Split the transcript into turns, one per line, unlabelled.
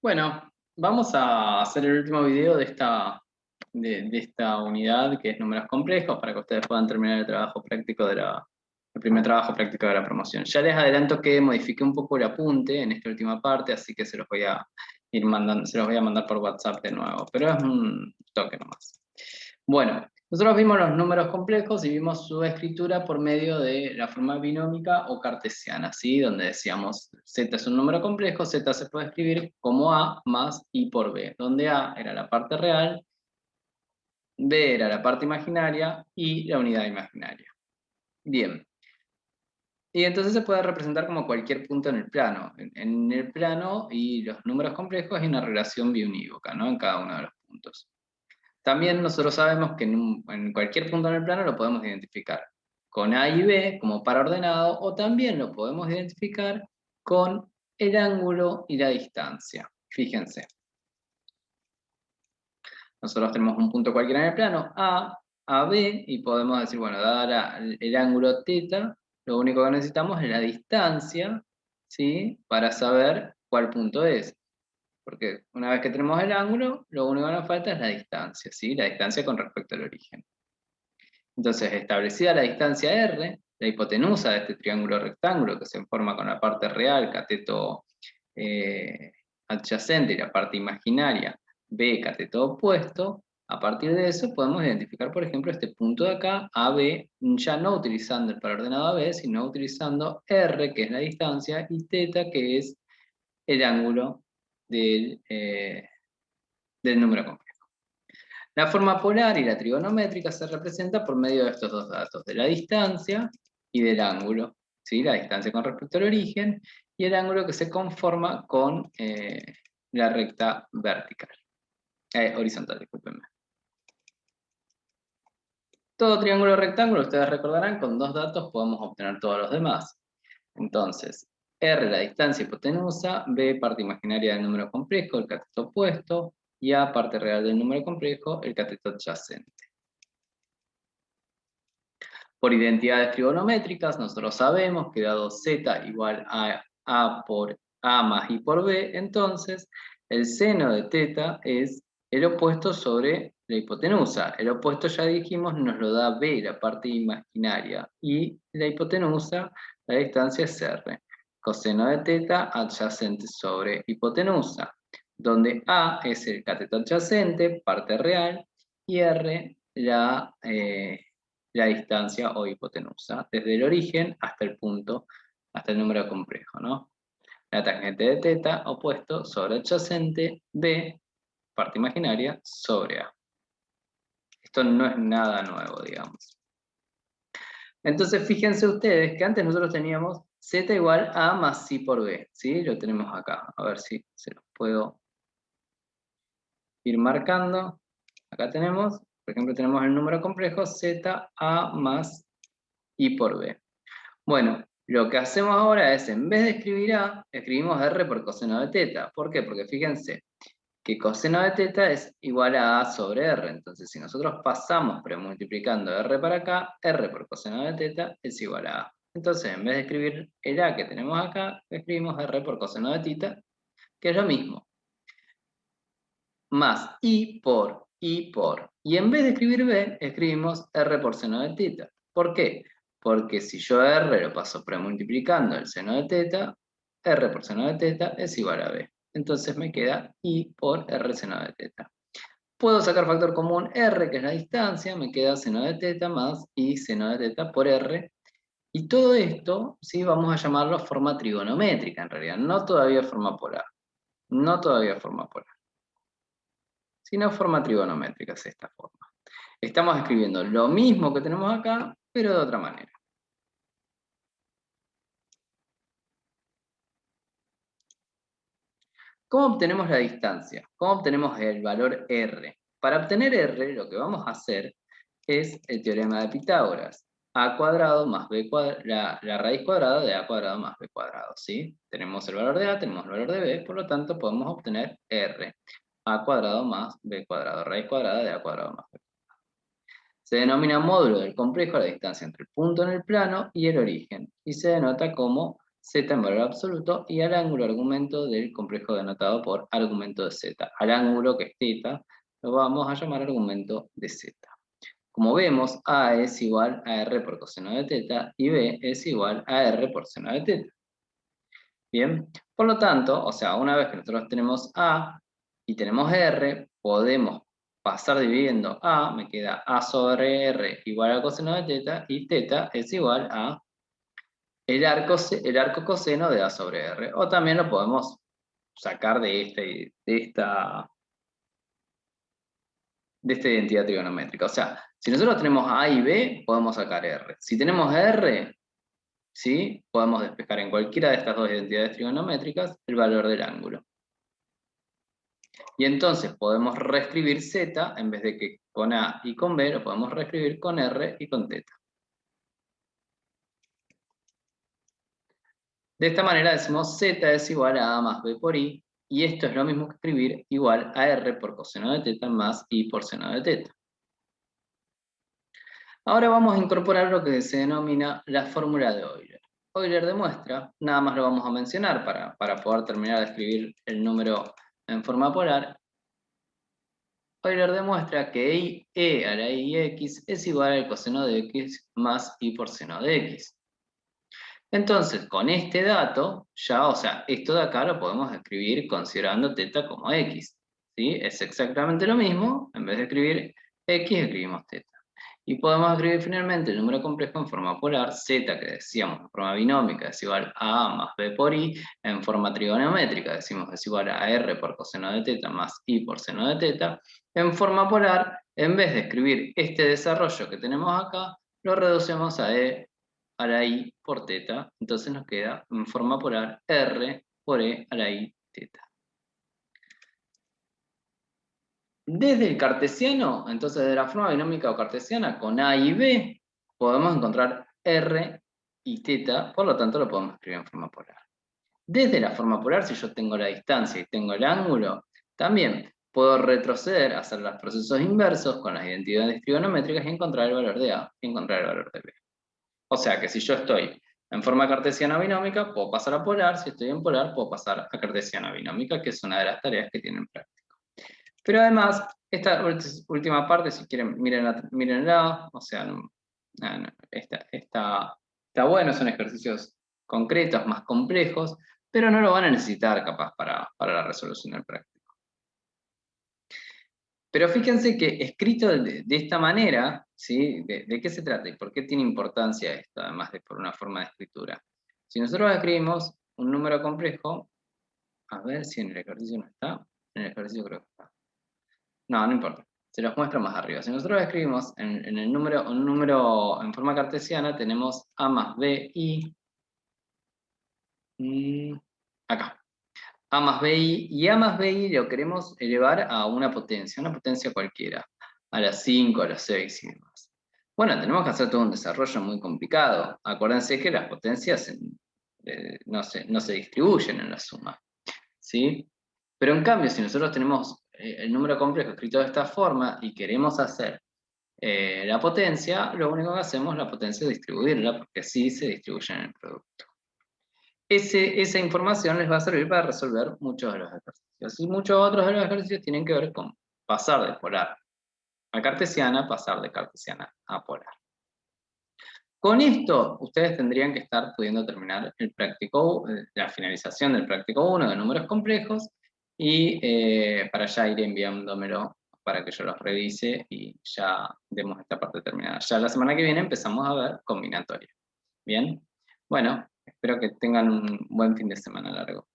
Bueno, vamos a hacer el último video de esta unidad que es números complejos para que ustedes puedan terminar el trabajo práctico el primer trabajo práctico de la promoción. Ya les adelanto que modifiqué un poco el apunte en esta última parte, así que se los voy a ir mandando, se los voy a mandar por WhatsApp de nuevo, pero es un toque nomás. Bueno, nosotros vimos los números complejos y vimos su escritura por medio de la forma binómica o cartesiana, ¿sí? Donde decíamos z es un número complejo, z se puede escribir como a más i por b, donde a era la parte real, b era la parte imaginaria y la unidad imaginaria. Bien. Y entonces se puede representar como cualquier punto en el plano. En el plano y los números complejos hay una relación biunívoca, ¿no? En cada uno de los puntos. También nosotros sabemos que en cualquier punto en el plano lo podemos identificar con A y B como par ordenado, o también lo podemos identificar con el ángulo y la distancia. Fíjense, nosotros tenemos un punto cualquiera en el plano, A, B, y podemos decir, bueno, dada el ángulo θ, lo único que necesitamos es la distancia, ¿sí? Para saber cuál punto es. Porque una vez que tenemos el ángulo, lo único que nos falta es la distancia, ¿sí? La distancia con respecto al origen. Entonces, establecida la distancia R, la hipotenusa de este triángulo rectángulo que se forma con la parte real, cateto adyacente, y la parte imaginaria, B, cateto opuesto, a partir de eso podemos identificar, por ejemplo, este punto de acá, AB, ya no utilizando el parordenado AB, sino utilizando R, que es la distancia, y θ, que es el ángulo del número complejo. La forma polar y la trigonométrica se representa por medio de estos dos datos, de la distancia y del ángulo, ¿sí? La distancia con respecto al origen y el ángulo que se conforma con la recta vertical, horizontal, discúlpenme. Todo triángulo rectángulo, ustedes recordarán, con dos datos podemos obtener todos los demás. Entonces, R, la distancia hipotenusa, B, parte imaginaria del número complejo, el cateto opuesto, y A, parte real del número complejo, el cateto adyacente. Por identidades trigonométricas, nosotros sabemos que dado z igual a A por A más I por B, entonces el seno de θ es el opuesto sobre la hipotenusa. El opuesto, ya dijimos, nos lo da B, la parte imaginaria, y la hipotenusa, la distancia es R. Coseno de θ adyacente sobre hipotenusa, donde A es el cateto adyacente, parte real, y R la distancia o hipotenusa, desde el origen hasta el punto, hasta el número complejo, ¿no? La tangente de θ opuesto sobre adyacente, B, parte imaginaria, sobre A. Esto no es nada nuevo, digamos. Entonces, fíjense ustedes que antes nosotros teníamos z igual a más i por b, ¿sí? Lo tenemos acá, a ver si se los puedo ir marcando. Acá tenemos, por ejemplo, tenemos el número complejo z a más i por b. Bueno, lo que hacemos ahora es, en vez de escribir A, escribimos R por coseno de θ. ¿Por qué? Porque fíjense que coseno de θ es igual a A sobre R. Entonces, si nosotros pasamos premultiplicando R para acá, R por coseno de θ es igual a A. Entonces, en vez de escribir el A que tenemos acá, escribimos R por coseno de θ, que es lo mismo. Más I por I por. Y en vez de escribir B, escribimos R por seno de θ. ¿Por qué? Porque si yo R lo paso premultiplicando el seno de θ, R por seno de θ es igual a B. Entonces me queda I por R seno de θ. Puedo sacar factor común R, que es la distancia, me queda seno de θ más I seno de θ por R. Y todo esto, ¿sí? Vamos a llamarlo forma trigonométrica en realidad, no todavía forma polar. No todavía forma polar, sino forma trigonométrica, es esta forma. Estamos escribiendo lo mismo que tenemos acá, pero de otra manera. ¿Cómo obtenemos la distancia? ¿Cómo obtenemos el valor R? Para obtener R, lo que vamos a hacer es el teorema de Pitágoras. A cuadrado más B cuadrado, la raíz cuadrada de A cuadrado más B cuadrado, ¿sí? Tenemos el valor de A, tenemos el valor de B, por lo tanto podemos obtener R. A cuadrado más B cuadrado, raíz cuadrada de A cuadrado más B. Se denomina módulo del complejo la distancia entre el punto en el plano y el origen, y se denota como z en valor absoluto, y al ángulo argumento del complejo denotado por argumento de z. Al ángulo, que es θ, lo vamos a llamar argumento de z. Como vemos, A es igual a R por coseno de θ, y B es igual a R por seno de θ. Bien, por lo tanto, o sea, una vez que nosotros tenemos A y tenemos R, podemos pasar dividiendo A, me queda A sobre R igual a coseno de θ, y θ es igual a el arco coseno de A sobre R. O también lo podemos sacar de esta identidad trigonométrica. O sea, si nosotros tenemos A y B, podemos sacar R. Si tenemos R, ¿sí? Podemos despejar en cualquiera de estas dos identidades trigonométricas el valor del ángulo. Y entonces podemos reescribir Z, en vez de que con A y con B, lo podemos reescribir con R y con θ. De esta manera decimos Z es igual a más B por I, y esto es lo mismo que escribir igual a R por coseno de θ más I por seno de θ. Ahora vamos a incorporar lo que se denomina la fórmula de Euler. Euler demuestra, nada más lo vamos a mencionar para poder terminar de escribir el número en forma polar. Euler demuestra que e a la ix es igual al coseno de x más i por seno de x. Entonces, con este dato, ya, o sea, esto de acá lo podemos escribir considerando θ como x. ¿Sí? Es exactamente lo mismo, en vez de escribir x, escribimos θ. Y podemos escribir finalmente el número complejo en forma polar, z, que decíamos en forma binómica, es igual a A más B por I, en forma trigonométrica, decimos es igual a R por coseno de θ más I por seno de θ. En forma polar, en vez de escribir este desarrollo que tenemos acá, lo reducimos a E a la I por θ, entonces nos queda en forma polar R por E a la I θ. Desde el cartesiano, entonces de la forma binómica o cartesiana, con A y B, podemos encontrar R y θ, por lo tanto lo podemos escribir en forma polar. Desde la forma polar, si yo tengo la distancia y tengo el ángulo, también puedo retroceder, hacer los procesos inversos con las identidades trigonométricas y encontrar el valor de A y encontrar el valor de B. O sea que si yo estoy en forma cartesiana binómica, puedo pasar a polar; si estoy en polar, puedo pasar a cartesiana binómica, que es una de las tareas que tienen práctica. Pero además, esta última parte, si quieren, mírenla, o sea, está bueno, son ejercicios concretos, más complejos, pero no lo van a necesitar capaz para la resolución del práctico. Pero fíjense que escrito de esta manera, ¿sí? ¿De qué se trata y por qué tiene importancia esto, además de por una forma de escritura? Si nosotros escribimos un número complejo, a ver si en el ejercicio no está, en el ejercicio creo que está. No importa, se los muestro más arriba. Si nosotros escribimos en el número, un número en forma cartesiana, tenemos A más B y acá. A más BI, y A más BI lo queremos elevar a una potencia cualquiera, a las 5, a las 6 y demás. Bueno, tenemos que hacer todo un desarrollo muy complicado. Acuérdense que las potencias no se distribuyen en la suma, ¿sí? Pero en cambio, si nosotros tenemos el número complejo escrito de esta forma y queremos hacer la potencia, lo único que hacemos es la potencia distribuirla, porque así se distribuye en el producto. Esa información les va a servir para resolver muchos de los ejercicios. Y muchos otros de los ejercicios tienen que ver con pasar de polar a cartesiana, pasar de cartesiana a polar. Con esto, ustedes tendrían que estar pudiendo terminar el práctico, la finalización del práctico 1 de números complejos, y para ya ir enviándomelo para que yo los revise y ya demos esta parte terminada. Ya la semana que viene empezamos a ver combinatoria. ¿Bien? Bueno, espero que tengan un buen fin de semana largo.